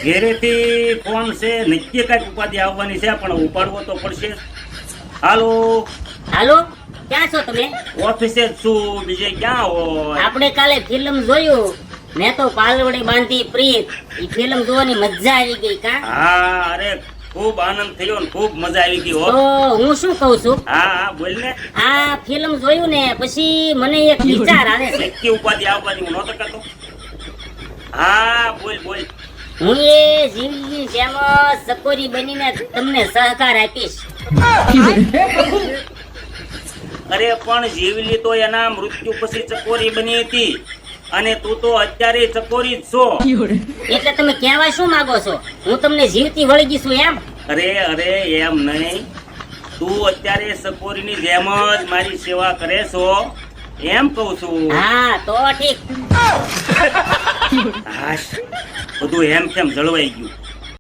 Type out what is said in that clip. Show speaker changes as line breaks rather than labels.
ઘેરેથી phone છે, નક્કી કઈક ઉપાધિ આવવાની છે, પણ ઉપાડવો તો પડશે. હાલો.
હાલો, ક્યાં છો તમે?
ઓફિસે જ છું, બીજે ક્યાં હોય?
આપણે કાલે ફિલ્મ જોયું, મેં તો પાલવડી બાંધી પ્રીત. ઈ ફિલ્મ જોવાની મજા આવી ગઈ કા?
હા, અરે ખૂબ આનંદ થયો ને ખૂબ મજા આવી ગઈ હો.
તો હું શું કહું છું,
હા હા, બોલ ને.
આ ફિલ્મ જોયું ને પછી મને એક વિચાર આવે છે.
નક્કી ઉપાધિ આવવાની હું નહોતો કહેતો. હા, બોલ બોલ.
હું એ જીવની જેમ સકોરી બનીને તમને સહકાર આપીશ.
અરે પણ જીવલી તો એના મૃત્યુ પછી ચકોરી બની હતી, અને તું તો અત્યારે ચકોરી જ છો.
એટલે તમે કહેવા શું માંગો છો? હું તમને જીવતી વળગી છું એમ?
અરે અરે, એમ નહીં. તું અત્યારે સકોરીની જેમ જ મારી સેવા કરે છો એમ કહું છું.
હા તો ઠીક.
હાશ, બધું એમ કેમ જળવાઈ ગયું.